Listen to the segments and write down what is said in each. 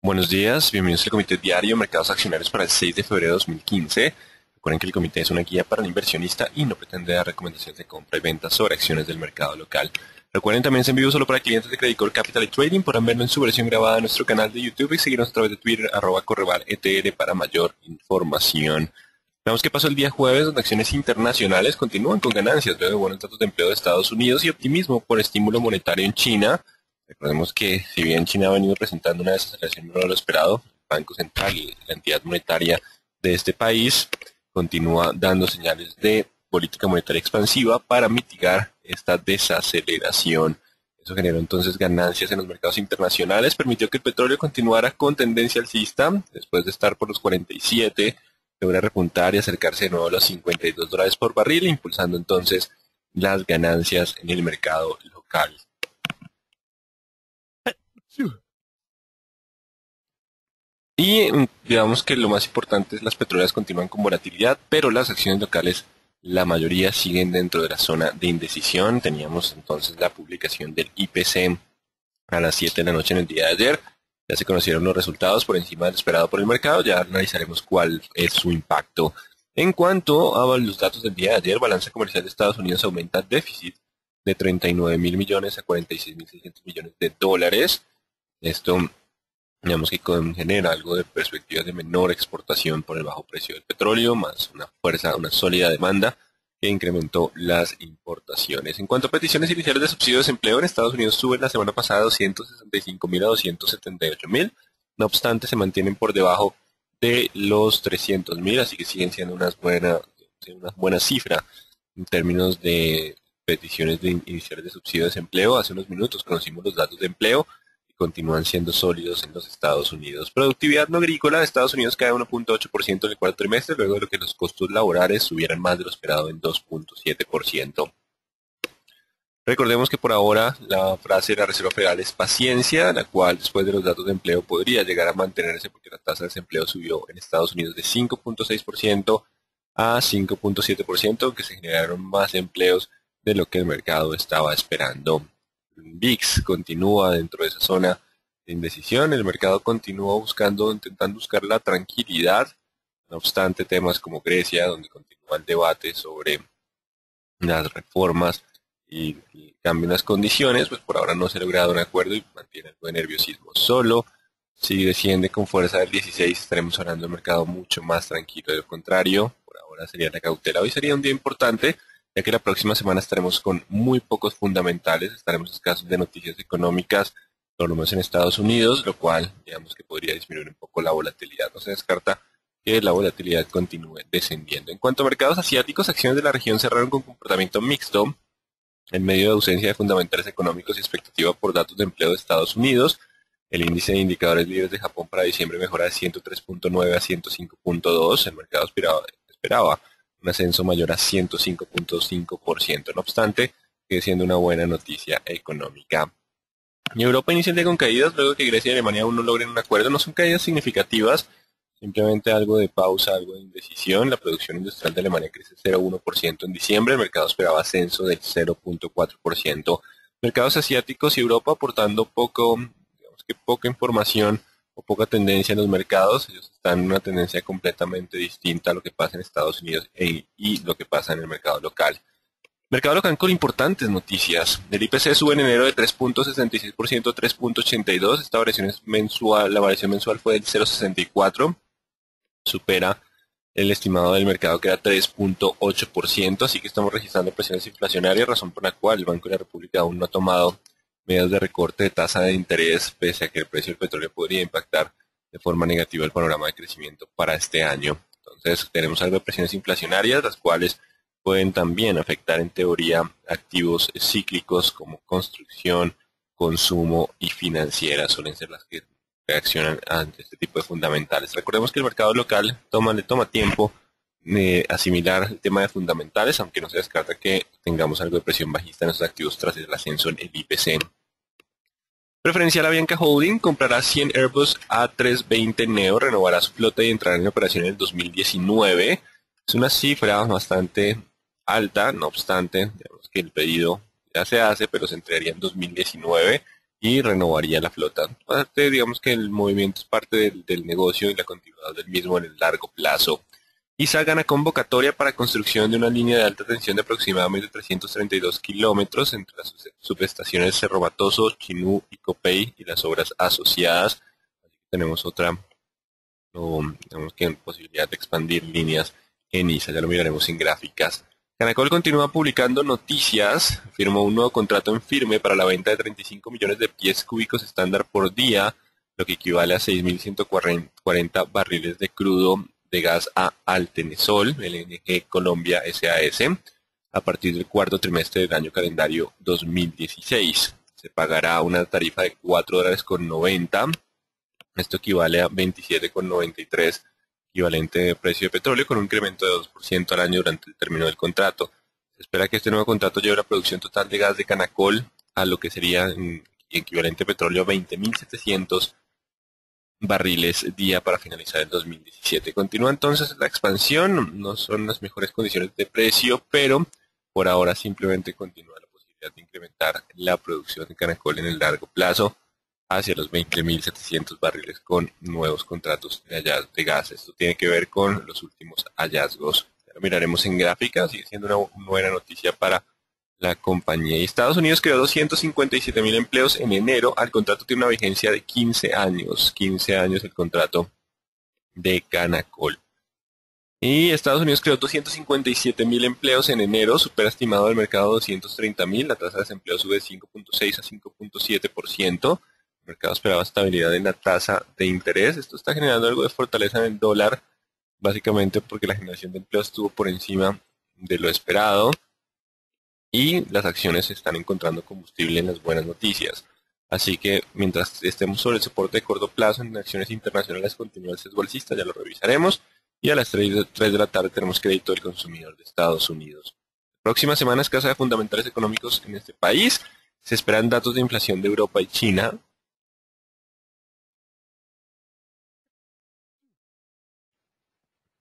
Buenos días, bienvenidos al Comité Diario Mercados Accionarios para el 6 de febrero de 2015. Recuerden que el comité es una guía para el inversionista y no pretende dar recomendaciones de compra y venta sobre acciones del mercado local. Recuerden también es en vivo solo para clientes de Credit Corp Capital y Trading. Podrán verlo en su versión grabada en nuestro canal de YouTube y seguirnos a través de Twitter @correvaletl para mayor información. Veamos qué pasó el día jueves, donde acciones internacionales continúan con ganancias luego de buenos datos de empleo de Estados Unidos y optimismo por estímulo monetario en China. Recordemos que si bien China ha venido presentando una desaceleración menor a lo esperado, el Banco Central y la entidad monetaria de este país continúa dando señales de política monetaria expansiva para mitigar esta desaceleración. Eso generó entonces ganancias en los mercados internacionales, permitió que el petróleo continuara con tendencia alcista, después de estar por los 47, logra repuntar y acercarse de nuevo a los $52 por barril, impulsando entonces las ganancias en el mercado local. Y digamos que lo más importante es las petroleras continúan con volatilidad, pero las acciones locales, la mayoría siguen dentro de la zona de indecisión. Teníamos entonces la publicación del IPC a las 7 de la noche en el día de ayer. Ya se conocieron los resultados por encima del esperado por el mercado. Ya analizaremos cuál es su impacto. En cuanto a los datos del día de ayer, balanza comercial de Estados Unidos aumenta déficit de 39.000 millones a 46.600 millones de dólares. Esto, digamos que genera algo de perspectiva de menor exportación por el bajo precio del petróleo, más una sólida demanda que incrementó las importaciones. En cuanto a peticiones iniciales de subsidio de desempleo, en Estados Unidos suben la semana pasada 265.000 a 278.000. No obstante, se mantienen por debajo de los 300.000, así que siguen siendo una buena cifra en términos de peticiones iniciales de subsidio de desempleo. Hace unos minutos conocimos los datos de empleo y continúan siendo sólidos en los Estados Unidos. Productividad no agrícola de Estados Unidos cae 1.8% en el cuarto trimestre, luego de que los costos laborales subieran más de lo esperado en 2.7%. Recordemos que por ahora la frase de la Reserva Federal es paciencia, la cual después de los datos de empleo podría llegar a mantenerse porque la tasa de desempleo subió en Estados Unidos de 5.6% a 5.7%, que se generaron más empleos de lo que el mercado estaba esperando. VIX continúa dentro de esa zona de indecisión, el mercado continúa intentando buscar la tranquilidad, no obstante temas como Grecia, donde continúa el debate sobre las reformas y cambio en las condiciones, pues por ahora no se ha logrado un acuerdo y mantiene algo de nerviosismo. Solo si desciende con fuerza del 16 estaremos hablando de un mercado mucho más tranquilo. De lo contrario, por ahora sería la cautela. Hoy sería un día importante, ya que la próxima semana estaremos con muy pocos fundamentales, estaremos escasos de noticias económicas, por lo menos en Estados Unidos, lo cual digamos que podría disminuir un poco la volatilidad. No se descarta que la volatilidad continúe descendiendo. En cuanto a mercados asiáticos, acciones de la región cerraron con comportamiento mixto en medio de ausencia de fundamentales económicos y expectativa por datos de empleo de Estados Unidos. El índice de indicadores libres de Japón para diciembre mejora de 103.9 a 105.2. El mercado esperaba un ascenso mayor a 105.5%. No obstante, sigue siendo una buena noticia económica. Y Europa inicia el día con caídas luego de que Grecia y Alemania aún no logren un acuerdo. No son caídas significativas, simplemente algo de pausa, algo de indecisión. La producción industrial de Alemania crece 0.1% en diciembre. El mercado esperaba ascenso del 0.4%. Mercados asiáticos y Europa aportando poca información o poca tendencia en los mercados. Ellos están en una tendencia completamente distinta a lo que pasa en Estados Unidos y lo que pasa en el mercado local. Mercado local con importantes noticias. El IPC sube en enero de 3.66% a 3.82%. Esta variación es mensual. La variación mensual fue del 0.64%. Supera el estimado del mercado que era 3.8%. Así que estamos registrando presiones inflacionarias, razón por la cual el Banco de la República aún no ha tomado medidas de recorte de tasa de interés, pese a que el precio del petróleo podría impactar de forma negativa el panorama de crecimiento para este año. Entonces tenemos algo de presiones inflacionarias, las cuales pueden también afectar en teoría activos cíclicos como construcción, consumo y financieras. Suelen ser las que reaccionan ante este tipo de fundamentales. Recordemos que el mercado local le toma tiempo asimilar el tema de fundamentales, aunque no se descarta que tengamos algo de presión bajista en estos activos tras el ascenso en el IPC. Preferencial Avianca Holding comprará 100 Airbus A320neo, renovará su flota y entrará en operación en el 2019. Es una cifra bastante alta, no obstante, digamos que el pedido ya se hace, pero se entregaría en 2019. y renovaría la flota. Parte, digamos que el movimiento es parte del negocio y la continuidad del mismo en el largo plazo. ISA gana convocatoria para construcción de una línea de alta tensión de aproximadamente 332 kilómetros entre las subestaciones Cerro Matoso, Chinú y Copey y las obras asociadas. Así que tenemos otra, digamos que posibilidad de expandir líneas en ISA, ya lo miraremos en gráficas. Canacol continúa publicando noticias, firmó un nuevo contrato en firme para la venta de 35 millones de pies cúbicos estándar por día, lo que equivale a 6.140 barriles de crudo de gas a Altenesol, LNG Colombia SAS, a partir del cuarto trimestre del año calendario 2016. Se pagará una tarifa de $4.90. Esto equivale a 27,93 equivalente de precio de petróleo con un incremento de 2% al año durante el término del contrato. Se espera que este nuevo contrato lleve la producción total de gas de Canacol a lo que sería en equivalente de petróleo 20.700 barriles día para finalizar el 2017. Continúa entonces la expansión, no son las mejores condiciones de precio, pero por ahora simplemente continúa la posibilidad de incrementar la producción de Canacol en el largo plazo hacia los 20.700 barriles con nuevos contratos de gas. Esto tiene que ver con los últimos hallazgos. Ya lo miraremos en gráfica, sigue siendo una buena noticia para la compañía. Y Estados Unidos creó 257.000 empleos en enero. El contrato tiene una vigencia de 15 años. 15 años el contrato de Canacol. Y Estados Unidos creó 257.000 empleos en enero, supera estimado del mercado 230.000. La tasa de desempleo sube de 5.6 a 5.7%. El mercado esperaba estabilidad en la tasa de interés. Esto está generando algo de fortaleza en el dólar, básicamente porque la generación de empleo estuvo por encima de lo esperado y las acciones están encontrando combustible en las buenas noticias. Así que mientras estemos sobre el soporte de corto plazo en acciones internacionales continúa el sesgo alcista, ya lo revisaremos. Y a las 3 de la tarde tenemos crédito del consumidor de Estados Unidos. Próxima semana escasa de fundamentales económicos en este país. Se esperan datos de inflación de Europa y China.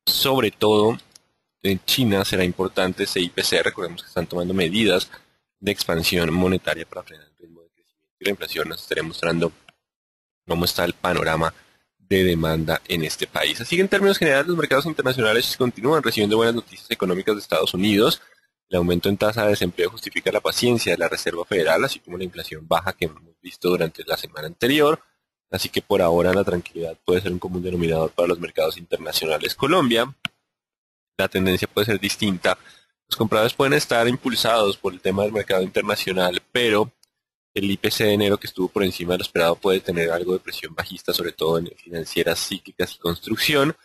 Sobre todo en China será importante ese IPC. Recordemos que están tomando medidas de expansión monetaria para frenar el ritmo de crecimiento y la inflación. Nos estará mostrando cómo está el panorama de demanda en este país. Así que en términos generales los mercados internacionales continúan recibiendo buenas noticias económicas de Estados Unidos. El aumento en tasa de desempleo justifica la paciencia de la Reserva Federal, así como la inflación baja que hemos visto durante la semana anterior. Así que por ahora la tranquilidad puede ser un común denominador para los mercados internacionales. Colombia, la tendencia puede ser distinta. Los compradores pueden estar impulsados por el tema del mercado internacional, pero el IPC de enero, que estuvo por encima de lo esperado, puede tener algo de presión bajista, sobre todo en financieras, cíclicas y construcción,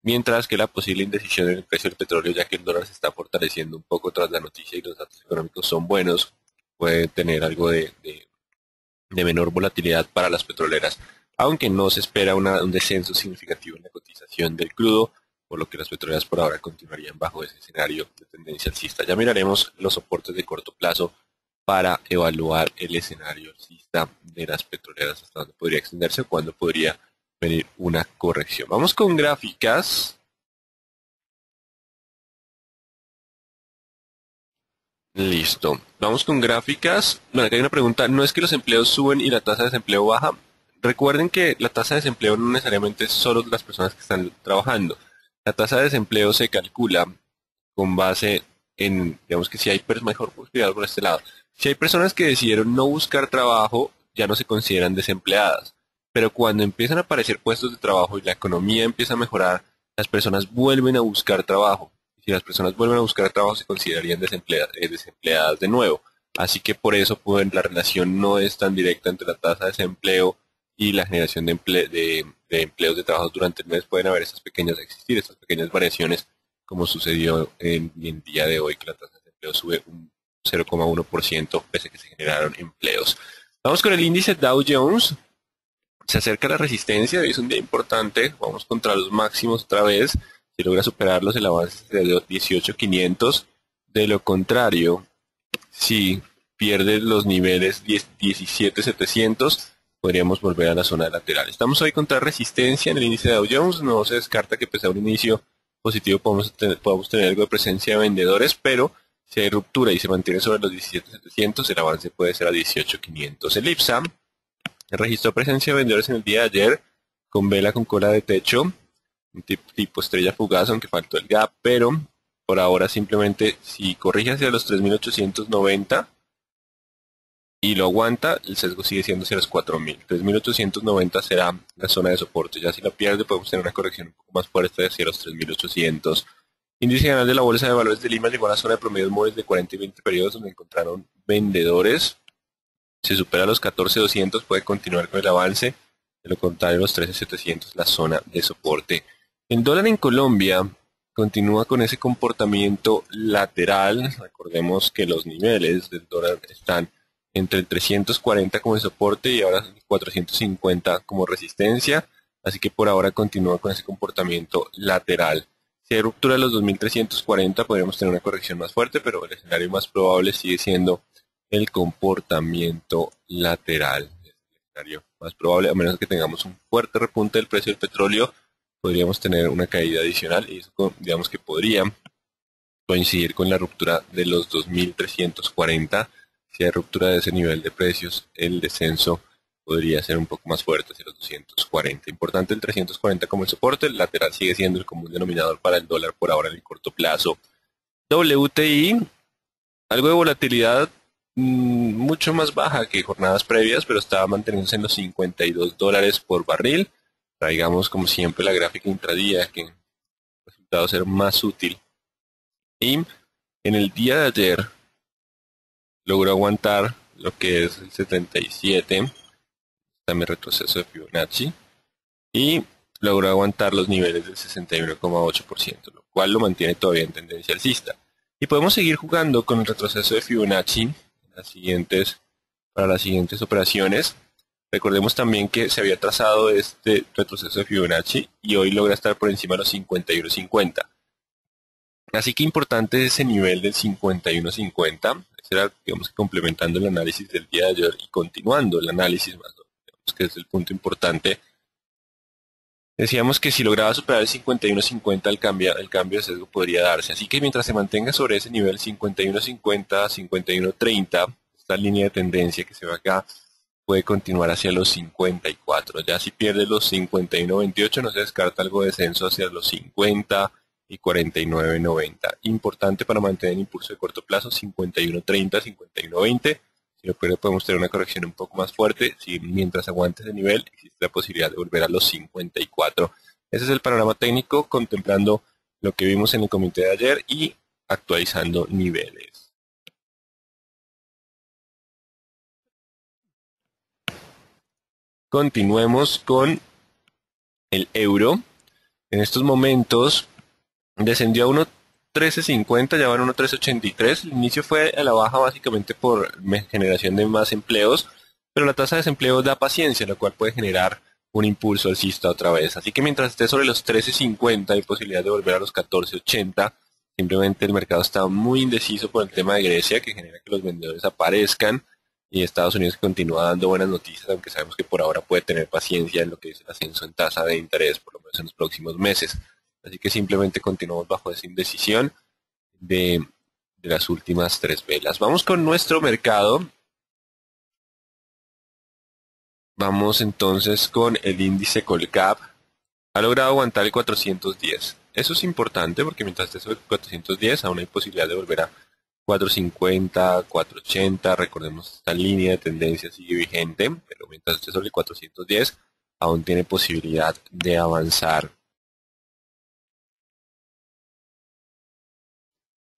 mientras que la posible indecisión en el precio del petróleo, ya que el dólar se está fortaleciendo un poco tras la noticia y los datos económicos son buenos, puede tener algo de menor volatilidad para las petroleras, aunque no se espera un descenso significativo en la cotización del crudo, por lo que las petroleras por ahora continuarían bajo ese escenario de tendencia alcista. Ya miraremos los soportes de corto plazo para evaluar el escenario alcista de las petroleras, hasta dónde podría extenderse o cuándo podría venir una corrección. Vamos con gráficas. Listo. Vamos con gráficas. Bueno, acá hay una pregunta. ¿No es que los empleos suben y la tasa de desempleo baja? Recuerden que la tasa de desempleo no necesariamente es solo de las personas que están trabajando. La tasa de desempleo se calcula con base en, digamos que si hay mejor cuidado por este lado. Si hay personas que decidieron no buscar trabajo, ya no se consideran desempleadas. Pero cuando empiezan a aparecer puestos de trabajo y la economía empieza a mejorar, las personas vuelven a buscar trabajo. Si las personas vuelven a buscar trabajo, se considerarían desempleadas de nuevo. Así que por eso la relación no es tan directa entre la tasa de desempleo y la generación de empleos de trabajo durante el mes. Pueden haber existir estas pequeñas variaciones, como sucedió en el día de hoy, que la tasa de desempleo sube un 0,1% pese a que se generaron empleos. Vamos con el índice Dow Jones. Se acerca la resistencia, hoy es un día importante, vamos contra los máximos otra vez. Si logra superarlos, el avance es de 18.500. De lo contrario, si pierde los niveles 17.700, podríamos volver a la zona lateral. Estamos hoy contra resistencia en el índice Dow Jones. No se descarta que pese a un inicio positivo podamos tener algo de presencia de vendedores, pero si hay ruptura y se mantiene sobre los 17.700, el avance puede ser a 18.500. El IPSA Registró presencia de vendedores en el día de ayer con vela con cola de techo, un tipo estrella fugaz, aunque faltó el gap, pero por ahora simplemente si corrige hacia los 3.890 y lo aguanta, el sesgo sigue siendo hacia los 4.000. 3.890 será la zona de soporte. Ya si la pierde podemos tener una corrección un poco más fuerte hacia los 3.800. Índice general de la Bolsa de Valores de Lima llegó a la zona de promedios móviles de 40 y 20 periodos donde encontraron vendedores. Si supera los 14.200 puede continuar con el avance. De lo contrario, los 13.700 la zona de soporte. El dólar en Colombia continúa con ese comportamiento lateral. Recordemos que los niveles del dólar están entre el 340 como soporte y ahora 450 como resistencia. Así que por ahora continúa con ese comportamiento lateral. Si hay ruptura de los 2.340 podríamos tener una corrección más fuerte, pero el escenario más probable sigue siendo el comportamiento lateral. El escenario más probable, a menos que tengamos un fuerte repunte del precio del petróleo, podríamos tener una caída adicional y eso digamos que podría coincidir con la ruptura de los 2.340. Si hay ruptura de ese nivel de precios, el descenso podría ser un poco más fuerte hacia los 240. Importante el 340 como el soporte, el lateral sigue siendo el común denominador para el dólar por ahora en el corto plazo. WTI, algo de volatilidad mucho más baja que jornadas previas, pero estaba manteniéndose en los $52 por barril. Traigamos como siempre la gráfica intradía que ha resultado ser más útil. Y en el día de ayer logró aguantar lo que es el 77, está mi retroceso de Fibonacci, y logró aguantar los niveles del 61,8%, lo cual lo mantiene todavía en tendencia alcista. Y podemos seguir jugando con el retroceso de Fibonacci para las siguientes operaciones. Recordemos también que se había trazado este retroceso de Fibonacci y hoy logra estar por encima de los 51.50. Así que importante ese nivel del 51.50. Ese era, digamos, complementando el análisis del día de ayer y continuando el análisis más, digamos que es el punto importante. Decíamos que si lograba superar el 51.50 el cambio de sesgo podría darse. Así que mientras se mantenga sobre ese nivel 51.50, 51.30, esta línea de tendencia que se ve acá puede continuar hacia los 54. Ya si pierde los 51.28 no se descarta algo de descenso hacia los 50 y 49.90. Importante para mantener el impulso de corto plazo 51.30, 51.20. Si lo pierde podemos tener una corrección un poco más fuerte. Si mientras aguante ese nivel existe la posibilidad de volver a los 54. Ese es el panorama técnico contemplando lo que vimos en el comité de ayer y actualizando niveles. Continuemos con el euro. En estos momentos descendió a 1.1350, ya va a 1.1383. El inicio fue a la baja básicamente por generación de más empleos, pero la tasa de desempleo da paciencia, lo cual puede generar un impulso alcista otra vez. Así que mientras esté sobre los 13.50 hay posibilidad de volver a los 14.80. Simplemente el mercado está muy indeciso por el tema de Grecia, que genera que los vendedores aparezcan, y Estados Unidos continúa dando buenas noticias, aunque sabemos que por ahora puede tener paciencia en lo que es el ascenso en tasa de interés, por lo menos en los próximos meses. Así que simplemente continuamos bajo esa indecisión de las últimas tres velas. Vamos con nuestro mercado. Vamos entonces con el índice Colcap. Ha logrado aguantar el 410. Eso es importante porque mientras esté sobre 410 aún hay posibilidad de volver a 450, 480. Recordemos esta línea de tendencia sigue vigente, pero mientras esté sobre 410 aún tiene posibilidad de avanzar.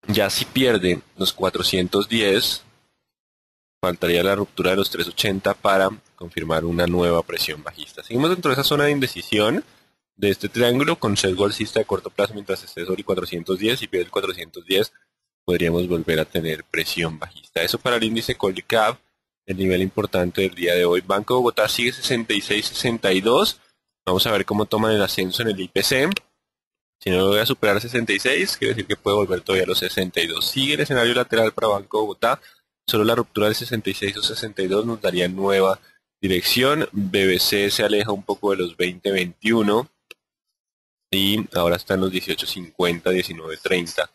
Ya si pierde los 410, faltaría la ruptura de los 380 para confirmar una nueva presión bajista. Seguimos dentro de esa zona de indecisión de este triángulo con sesgo alcista de corto plazo mientras esté sobre 410. Si pierde el 410, podríamos volver a tener presión bajista. Eso para el índice Colcap, el nivel importante del día de hoy. Banco de Bogotá sigue 66.62. Vamos a ver cómo toman el ascenso en el IPC. Si no logra superar 66, quiere decir que puede volver todavía a los 62. Sigue el escenario lateral para Banco de Bogotá. Solo la ruptura del 66 o 62 nos daría nueva dirección. BBC se aleja un poco de los 20.21 y ahora está en los 18.50, 19.30.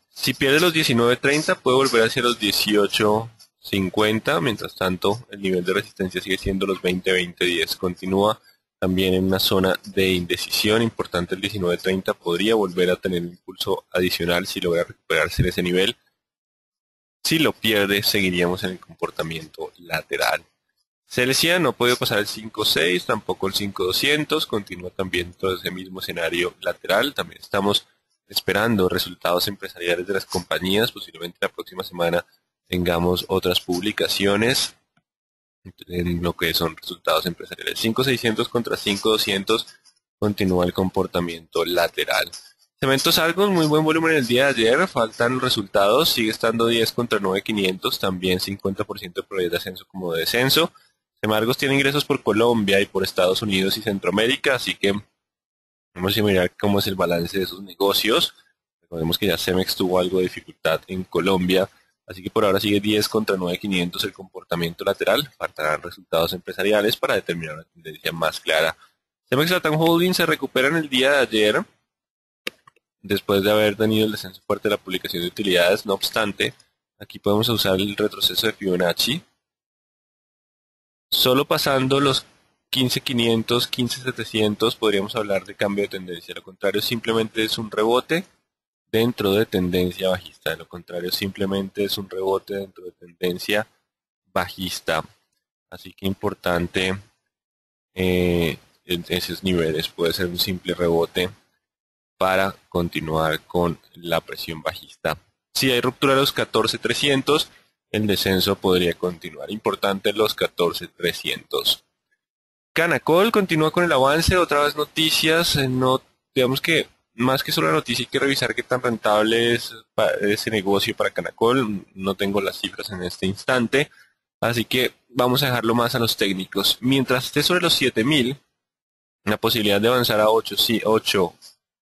Si pierde los 19.30 puede volver hacia los 18 50, mientras tanto el nivel de resistencia sigue siendo los 20-20-10, continúa también en una zona de indecisión importante. El 19.30 podría volver a tener un impulso adicional si logra recuperarse en ese nivel. Si lo pierde, seguiríamos en el comportamiento lateral. Celsius no ha podido pasar el 5.6, tampoco el 5.200, continúa también todo ese mismo escenario lateral. También estamos esperando resultados empresariales de las compañías. Posiblemente la próxima semana tengamos otras publicaciones en lo que son resultados empresariales. 5.600 contra 5.200 continúa el comportamiento lateral. Cementos Argos, muy buen volumen el día de ayer, faltan los resultados, sigue estando 10 contra 9.500, también 50% de probabilidad de ascenso como de descenso. Semargos tiene ingresos por Colombia y por Estados Unidos y Centroamérica, así que vamos a mirar cómo es el balance de esos negocios. Recordemos que ya Cemex tuvo algo de dificultad en Colombia, así que por ahora sigue 10 contra 9.500 el comportamiento lateral. Faltarán resultados empresariales para determinar una tendencia más clara. Cemex Latam Holding se recupera en el día de ayer, después de haber tenido el descenso fuerte de la publicación de utilidades. No obstante, aquí podemos usar el retroceso de Fibonacci. Solo pasando los 15.500, 15.700 podríamos hablar de cambio de tendencia. Lo contrario simplemente es un rebote dentro de tendencia bajista. De lo contrario simplemente es un rebote dentro de tendencia bajista. Así que importante en esos niveles. Puede ser un simple rebote para continuar con la presión bajista. Si hay ruptura de los 14.300, el descenso podría continuar. Importante los 14.300. Canacol continúa con el avance, otra vez noticias, no, digamos que más que solo la noticia hay que revisar qué tan rentable es ese negocio para Canacol. No tengo las cifras en este instante, así que vamos a dejarlo más a los técnicos. Mientras esté sobre los 7.000, la posibilidad de avanzar a 8.600,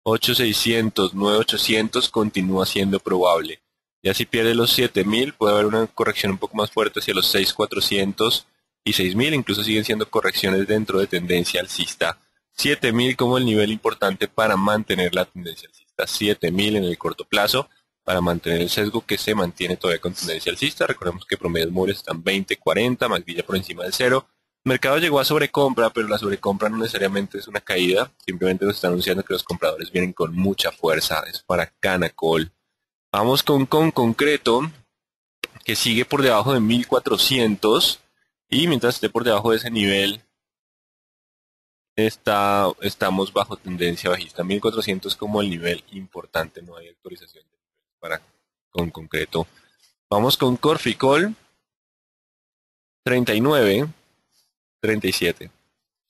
9.800 continúa siendo probable. Ya si pierde los 7.000 puede haber una corrección un poco más fuerte hacia los 6.400 y 6.000, incluso siguen siendo correcciones dentro de tendencia alcista. 7.000 como el nivel importante para mantener la tendencia alcista. 7.000 en el corto plazo para mantener el sesgo que se mantiene todavía con tendencia alcista. Recordemos que promedios móviles están 20-40, MACD por encima del 0. El mercado llegó a sobrecompra, pero la sobrecompra no necesariamente es una caída, simplemente nos está anunciando que los compradores vienen con mucha fuerza. Es para Canacol. Vamos con concreto, que sigue por debajo de 1.400, y mientras esté por debajo de ese nivel, estamos bajo tendencia bajista. 1.400 como el nivel importante, no hay actualización para con concreto. Vamos con Corficol, 39, 37.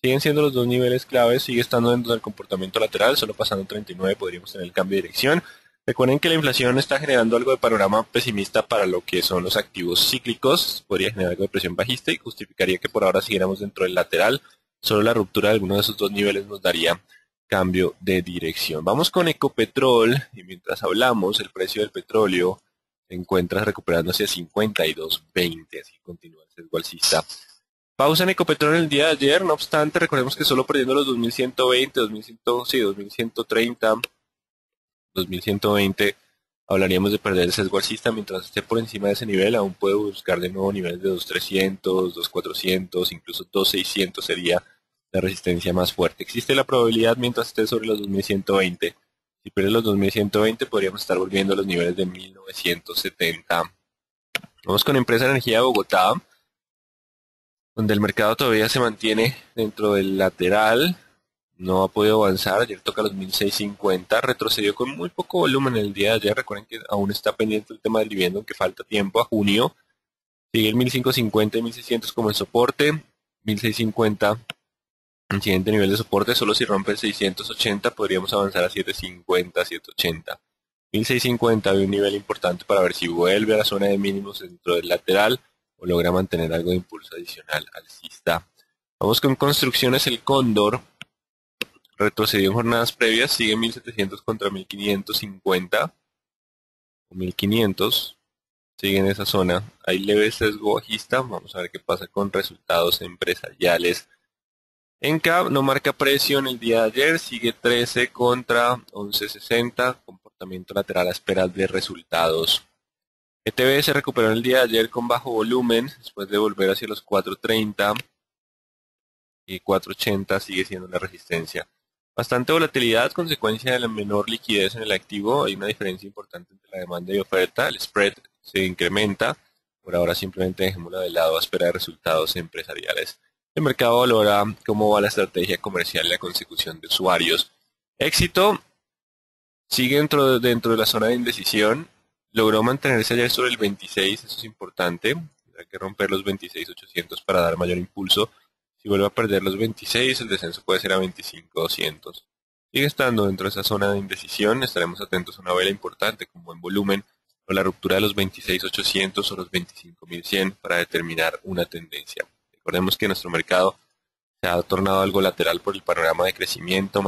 Siguen siendo los dos niveles claves, sigue estando dentro del comportamiento lateral, solo pasando 39 podríamos tener el cambio de dirección. Recuerden que la inflación está generando algo de panorama pesimista para lo que son los activos cíclicos, podría generar algo de presión bajista y justificaría que por ahora siguiéramos dentro del lateral. Solo la ruptura de alguno de esos dos niveles nos daría cambio de dirección. Vamos con Ecopetrol, y mientras hablamos, el precio del petróleo se encuentra recuperándose a 52.20, así continúa el sesgo alcista. Pausa en Ecopetrol el día de ayer, no obstante, recordemos que solo perdiendo los 2120, 2130, 2120, hablaríamos de perder el sesgo alcista. Mientras esté por encima de ese nivel, aún puede buscar de nuevo niveles de 2300, 2400, incluso 2600 sería la resistencia más fuerte. Existe la probabilidad mientras esté sobre los 2120. Si pierde los 2120, podríamos estar volviendo a los niveles de 1970. Vamos con Empresa Energía de Bogotá, donde el mercado todavía se mantiene dentro del lateral, no ha podido avanzar. Ayer toca los 1650, retrocedió con muy poco volumen el día de ayer. Recuerden que aún está pendiente el tema del dividendo, aunque falta tiempo a junio. Sigue el 1550 y 1600 como el soporte. 1650, el siguiente nivel de soporte. Solo si rompe el 680 podríamos avanzar a 750, 780. 1650 hay un nivel importante para ver si vuelve a la zona de mínimos dentro del lateral o logra mantener algo de impulso adicional alcista. Vamos con Construcciones El Cóndor. Retrocedió en jornadas previas, sigue 1700 contra 1550 o 1500, sigue en esa zona. Hay leve sesgo bajista, vamos a ver qué pasa con resultados empresariales. ENCAP no marca precio en el día de ayer, sigue 13 contra 11.60, comportamiento lateral a espera de resultados. ETB se recuperó en el día de ayer con bajo volumen, después de volver hacia los 4.30 y 4.80 sigue siendo la resistencia. Bastante volatilidad, consecuencia de la menor liquidez en el activo. Hay una diferencia importante entre la demanda y oferta. El spread se incrementa. Por ahora simplemente dejémoslo de lado a esperar resultados empresariales. El mercado valora cómo va la estrategia comercial y la consecución de usuarios. Éxito sigue dentro de la zona de indecisión. Logró mantenerse ayer sobre el 26, eso es importante. Hay que romper los 26.800 para dar mayor impulso. Si vuelve a perder los 26, el descenso puede ser a 25.200. Sigue estando dentro de esa zona de indecisión. Estaremos atentos a una vela importante con buen volumen o la ruptura de los 26.800 o los 25.100 para determinar una tendencia. Recordemos que nuestro mercado se ha tornado algo lateral por el panorama de crecimiento,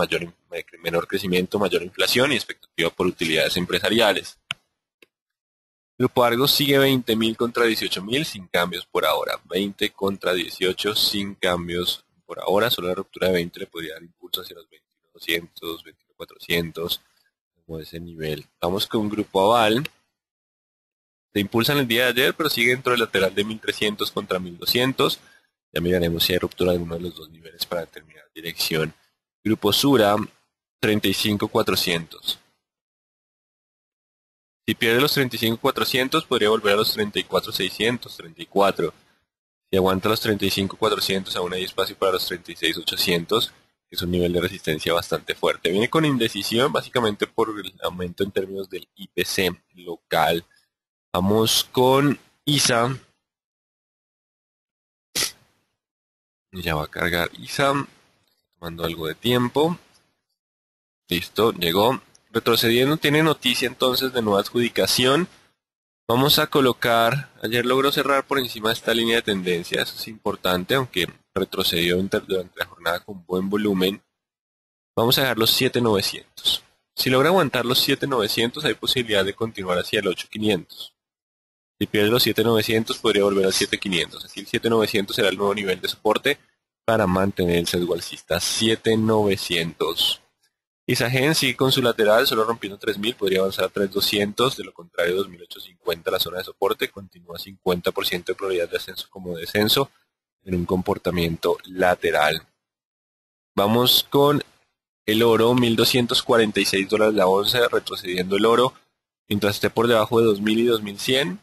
menor crecimiento, mayor inflación y expectativa por utilidades empresariales. Grupo Argos sigue 20.000 contra 18.000 sin cambios por ahora. 20 contra 18 sin cambios por ahora. Solo la ruptura de 20 le podría dar impulso hacia los 21.200, 21.400, como ese nivel. Vamos con Grupo Aval. Se impulsa en el día de ayer, pero sigue dentro del lateral de 1.300 contra 1.200. Ya miraremos si hay ruptura de uno de los dos niveles para determinar dirección. Grupo Sura, 35.400. Si pierde los 35.400, podría volver a los 34.600, 34. Si aguanta los 35.400, aún hay espacio para los 36.800, que es un nivel de resistencia bastante fuerte. Viene con indecisión, básicamente por el aumento en términos del IPC local. Vamos con ISA. Ya va a cargar ISA. Tomando algo de tiempo. Listo, llegó. Retrocediendo, tiene noticia entonces de nueva adjudicación. Vamos a colocar, ayer logró cerrar por encima de esta línea de tendencia, eso es importante, aunque retrocedió durante la jornada con buen volumen. Vamos a dejar los 7.900. Si logra aguantar los 7.900, hay posibilidad de continuar hacia el 8.500. Si pierde los 7.900, podría volver al 7.500. Así el 7.900 será el nuevo nivel de soporte para mantener el sesgo alcista. 7.900. Isagen sigue con su lateral, solo rompiendo 3.000, podría avanzar a 3.200, de lo contrario 2.850 la zona de soporte, continúa 50% de probabilidad de ascenso como descenso en un comportamiento lateral. Vamos con el oro, $1.246 la onza, retrocediendo el oro, mientras esté por debajo de 2.000 y 2.100.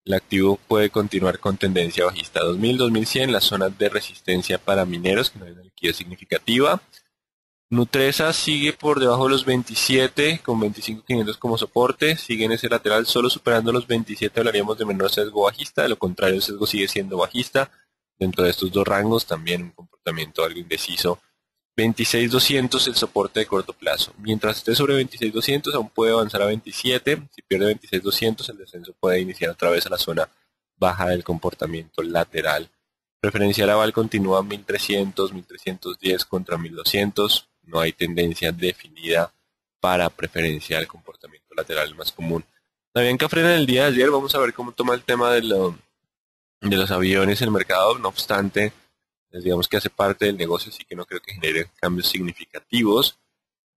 El activo puede continuar con tendencia bajista. 2.000, 2.100, las zonas de resistencia para mineros, que no hay una liquidez significativa. Nutresa sigue por debajo de los 27 con 25.500 como soporte, sigue en ese lateral solo superando los 27 hablaríamos de menor sesgo bajista, de lo contrario el sesgo sigue siendo bajista, dentro de estos dos rangos también un comportamiento algo indeciso. 26.200 el soporte de corto plazo, mientras esté sobre 26.200 aún puede avanzar a 27, si pierde 26.200 el descenso puede iniciar otra vez a la zona baja del comportamiento lateral. Preferencial aval continúa 1.300, 1.310 contra 1.200. No hay tendencia definida para preferencial comportamiento lateral más común. La Bianca frena el día de ayer. Vamos a ver cómo toma el tema de los aviones en el mercado. No obstante, digamos que hace parte del negocio, así que no creo que genere cambios significativos.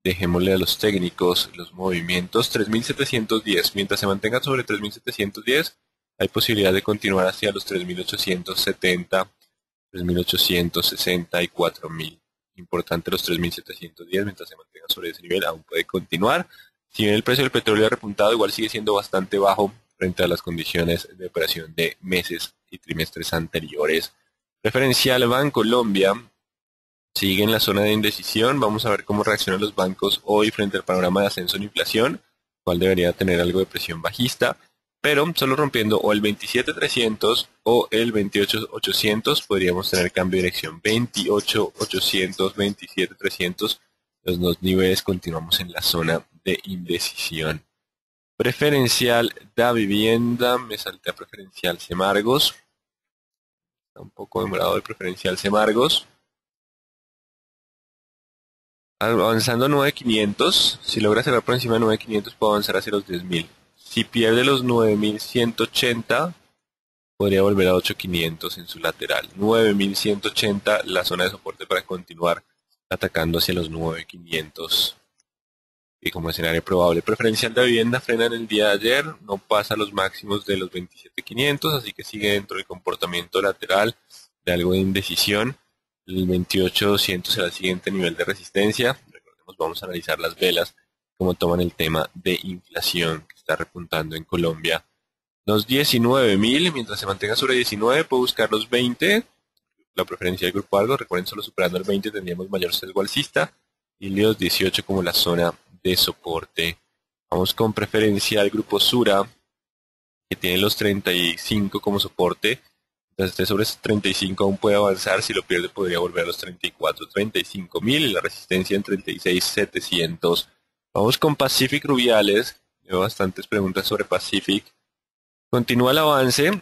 Dejémosle a los técnicos los movimientos. 3.710. Mientras se mantenga sobre 3.710, hay posibilidad de continuar hacia los 3.870, 3.860 y 4.000. Importante los 3.710, mientras se mantenga sobre ese nivel, aún puede continuar. Si bien el precio del petróleo ha repuntado, igual sigue siendo bastante bajo frente a las condiciones de operación de meses y trimestres anteriores. Preferencial Bancolombia sigue en la zona de indecisión. Vamos a ver cómo reaccionan los bancos hoy frente al panorama de ascenso en inflación, cual debería tener algo de presión bajista, pero solo rompiendo o el 27.300 o el 28.800 podríamos tener cambio de dirección. 28.800, 27.300, los dos niveles, continuamos en la zona de indecisión. Preferencial da vivienda, me salté a preferencial Semargos, está un poco demorado el preferencial Semargos. Avanzando a 9.500, si logra cerrar por encima de 9.500 puede avanzar hacia los 10.000. Si pierde los 9.180, podría volver a 8.500 en su lateral. 9.180 la zona de soporte para continuar atacando hacia los 9.500. Y como escenario probable preferencial de vivienda frena en el día de ayer, no pasa los máximos de los 27.500, así que sigue dentro del comportamiento lateral de algo de indecisión. El 28.200 será el siguiente nivel de resistencia. Recordemos, vamos a analizar las velas, cómo toman el tema de inflación que está repuntando en Colombia. Los 19.000, mientras se mantenga sobre 19, puedo buscar los 20. La preferencia del grupo algo, recuerden, solo superando el 20 tendríamos mayor sesgo alcista. Y los 18 como la zona de soporte. Vamos con preferencia al grupo Sura, que tiene los 35 como soporte. Entonces esté sobre 35 aún puede avanzar, si lo pierde podría volver a los 34, 35.000 y la resistencia en 36.700. Vamos con Pacific Rubiales, veo bastantes preguntas sobre Pacific. Continúa el avance,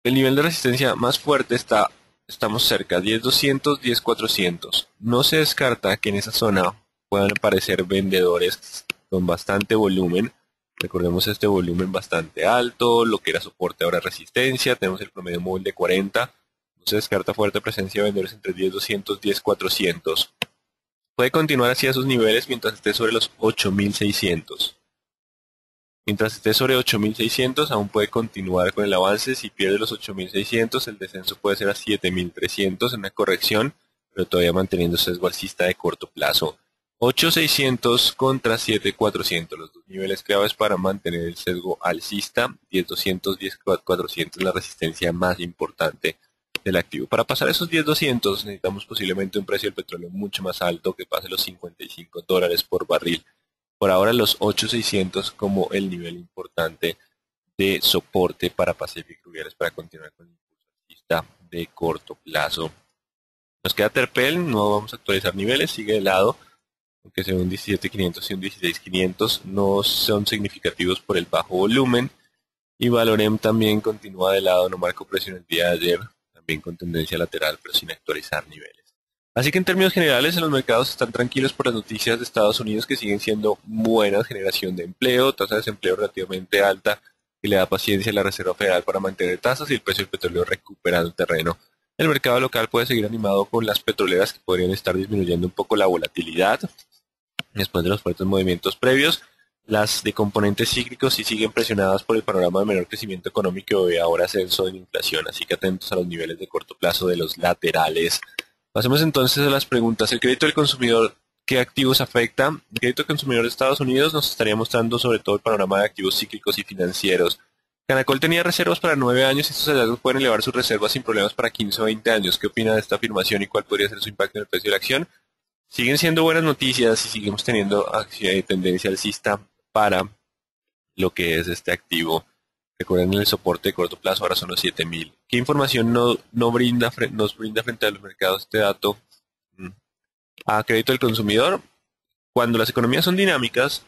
el nivel de resistencia más fuerte estamos cerca, 10.200, 10.400. No se descarta que en esa zona puedan aparecer vendedores con bastante volumen. Recordemos este volumen bastante alto, lo que era soporte ahora resistencia, tenemos el promedio móvil de 40. No se descarta fuerte presencia de vendedores entre 10.200 y 10.400. Puede continuar hacia esos niveles mientras esté sobre los 8.600. Mientras esté sobre 8.600 aún puede continuar con el avance. Si pierde los 8.600 el descenso puede ser a 7.300 en una corrección, pero todavía manteniendo sesgo alcista de corto plazo. 8.600 contra 7.400, los dos niveles claves para mantener el sesgo alcista. 10.200, 10.400 la resistencia más importante del activo. Para pasar esos 10.200 necesitamos posiblemente un precio del petróleo mucho más alto que pase los $55 por barril. Por ahora los 8.600 como el nivel importante de soporte para Pacific Rubiales para continuar con el impulso alcista de corto plazo. Nos queda Terpel, no vamos a actualizar niveles, sigue de lado, aunque sea un 17.500 y un 16.500, no son significativos por el bajo volumen. Y Valorem también continúa de lado, no marcó presión el día de ayer, también con tendencia lateral pero sin actualizar niveles. Así que en términos generales en los mercados están tranquilos por las noticias de Estados Unidos que siguen siendo buenas, generación de empleo, tasa de desempleo relativamente alta que le da paciencia a la Reserva Federal para mantener tasas y el precio del petróleo recuperando terreno. El mercado local puede seguir animado con las petroleras que podrían estar disminuyendo un poco la volatilidad después de los fuertes movimientos previos. Las de componentes cíclicos sí siguen presionadas por el panorama de menor crecimiento económico y ahora ascenso en inflación, así que atentos a los niveles de corto plazo de los laterales. Pasemos entonces a las preguntas. El crédito del consumidor, ¿qué activos afecta? El crédito del consumidor de Estados Unidos nos estaría mostrando sobre todo el panorama de activos cíclicos y financieros. Canacol tenía reservas para 9 años y estos hallazgos pueden elevar sus reservas sin problemas para 15 o 20 años. ¿Qué opina de esta afirmación y cuál podría ser su impacto en el precio de la acción? Siguen siendo buenas noticias y seguimos teniendo tendencia alcista para lo que es este activo. Recuerden el soporte de corto plazo, ahora son los 7.000. ¿Qué información nos brinda frente a los mercados este dato? A crédito del consumidor. Cuando las economías son dinámicas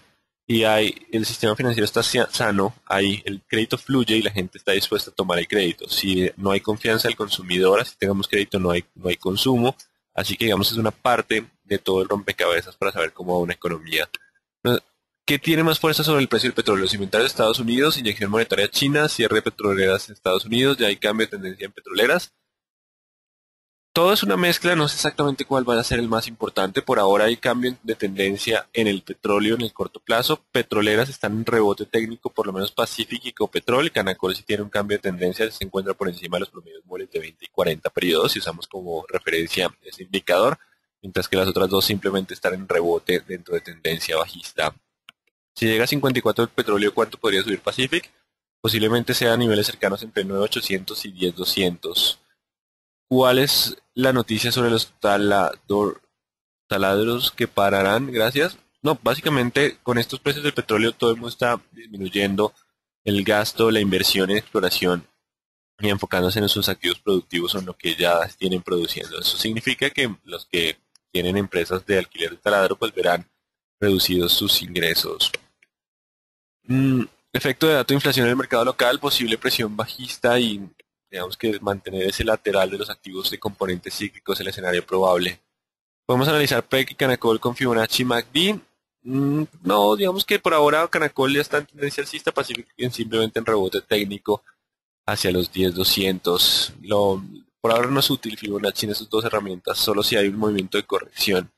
y el sistema financiero está sano, ahí el crédito fluye y la gente está dispuesta a tomar el crédito. Si no hay confianza del consumidor, así tengamos crédito, no hay consumo. Así que digamos es una parte de todo el rompecabezas para saber cómo va una economía. ¿Qué tiene más fuerza sobre el precio del petróleo? Los inventarios de Estados Unidos, inyección monetaria china, cierre de petroleras en Estados Unidos, ya hay cambio de tendencia en petroleras. Todo es una mezcla, no sé exactamente cuál va a ser el más importante. Por ahora hay cambio de tendencia en el petróleo en el corto plazo. Petroleras están en rebote técnico, por lo menos Pacific y Copetrol. Canacol sí tiene un cambio de tendencia, se encuentra por encima de los promedios móviles de 20 y 40 periodos si usamos como referencia ese indicador, mientras que las otras dos simplemente están en rebote dentro de tendencia bajista. Si llega a 54 el petróleo, ¿cuánto podría subir Pacific? Posiblemente sea a niveles cercanos entre 9.800 y 10.200. ¿Cuál es la noticia sobre los taladros que pararán? Gracias. No, básicamente con estos precios del petróleo todo el mundo está disminuyendo el gasto, la inversión en exploración y enfocándose en sus activos productivos o en lo que ya tienen produciendo. Eso significa que los que tienen empresas de alquiler de taladro pues verán reducidos sus ingresos. Efecto de dato de inflación en el mercado local, posible presión bajista y digamos que mantener ese lateral de los activos de componentes cíclicos es el escenario probable. Podemos analizar PEC y Canacol con Fibonacci y MACD. No, digamos que por ahora Canacol ya está en tendencia alcista, Pacific simplemente en rebote técnico hacia los 10.200. Por ahora no es útil Fibonacci en esas dos herramientas, solo si hay un movimiento de corrección.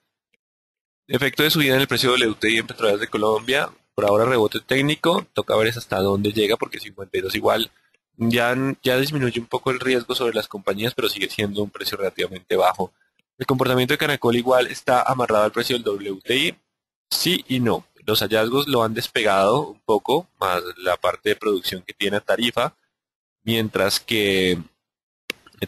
Efecto de subida en el precio de WTI en Petroleras de Colombia. Por ahora rebote técnico. Toca ver es hasta dónde llega porque 52 igual ya disminuye un poco el riesgo sobre las compañías, pero sigue siendo un precio relativamente bajo. El comportamiento de Canacol igual está amarrado al precio del WTI. Sí y no. Los hallazgos lo han despegado un poco, más la parte de producción que tiene a tarifa, mientras que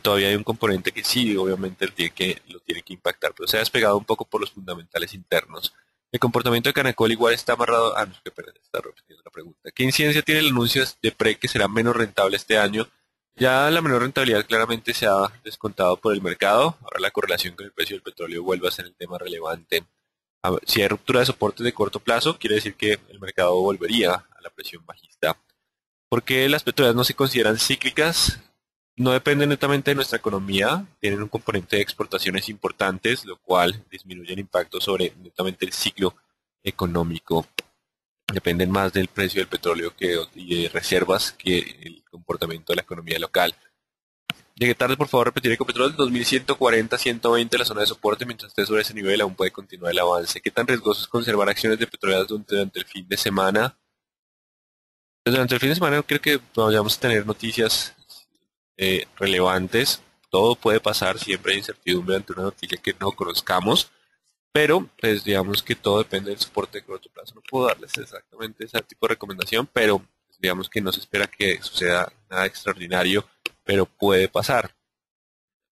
todavía hay un componente que sí, obviamente lo tiene que impactar, pero se ha despegado un poco por los fundamentales internos. El comportamiento de Canacol igual está amarrado. Ah, no, que perdón, está repitiendo la pregunta. ¿Qué incidencia tiene el anuncio de PRE que será menos rentable este año? Ya la menor rentabilidad claramente se ha descontado por el mercado. Ahora la correlación con el precio del petróleo vuelve a ser el tema relevante. A ver, si hay ruptura de soporte de corto plazo, quiere decir que el mercado volvería a la presión bajista. ¿Por qué las petroleras no se consideran cíclicas? No dependen netamente de nuestra economía, tienen un componente de exportaciones importantes, lo cual disminuye el impacto sobre netamente el ciclo económico. Dependen más del precio del petróleo y de reservas que el comportamiento de la economía local. Llegué tarde, por favor, repetir Ecopetrol 2140, 120 la zona de soporte. Mientras esté sobre ese nivel, aún puede continuar el avance. ¿Qué tan riesgoso es conservar acciones de petroleras durante el fin de semana? Pues durante el fin de semana creo que vayamos a tener noticias relevantes. Todo puede pasar, siempre hay incertidumbre ante una noticia que no conozcamos, pero pues digamos que todo depende del soporte de corto plazo. No puedo darles exactamente ese tipo de recomendación, pero pues, digamos que no se espera que suceda nada extraordinario, pero puede pasar.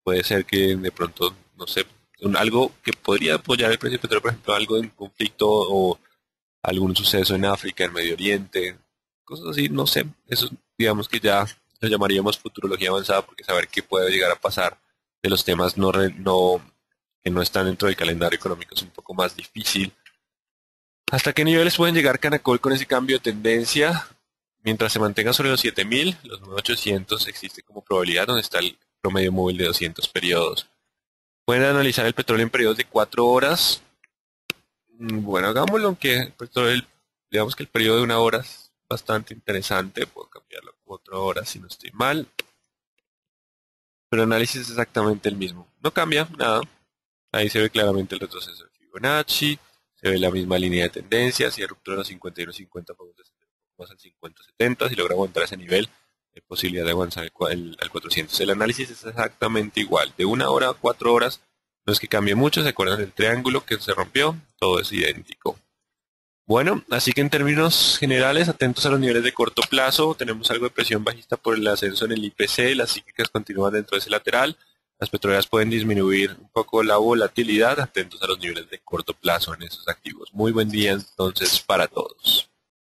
Puede ser que de pronto, no sé, algo que podría apoyar el precio del petróleo, por ejemplo, algo de un conflicto o algún suceso en África, en Medio Oriente, cosas así, no sé. Eso digamos que ya lo llamaríamos futurología avanzada porque saber qué puede llegar a pasar de los temas que no están dentro del calendario económico es un poco más difícil. ¿Hasta qué niveles pueden llegar Canacol con ese cambio de tendencia? Mientras se mantenga sobre los 7000, los 9800 existe como probabilidad donde está el promedio móvil de 200 periodos. Pueden analizar el petróleo en periodos de 4 horas. Bueno, hagámoslo, aunque digamos que el periodo de 1 hora es bastante interesante. Puedo cambiarlo a 4 horas si no estoy mal. Pero el análisis es exactamente el mismo. No cambia nada. Ahí se ve claramente el retroceso de Fibonacci. Se ve la misma línea de tendencia. Si hay ruptura de los 51.50, podemos descender un poco más al 50.70. Si logra aguantar ese nivel, hay posibilidad de avanzar al 400. El análisis es exactamente igual. De 1 hora a 4 horas. No es que cambie mucho. ¿Se acuerdan del triángulo que se rompió? Todo es idéntico. Bueno, así que en términos generales, atentos a los niveles de corto plazo. Tenemos algo de presión bajista por el ascenso en el IPC. Las cíclicas continúan dentro de ese lateral. Las petroleras pueden disminuir un poco la volatilidad. Atentos a los niveles de corto plazo en esos activos. Muy buen día entonces para todos.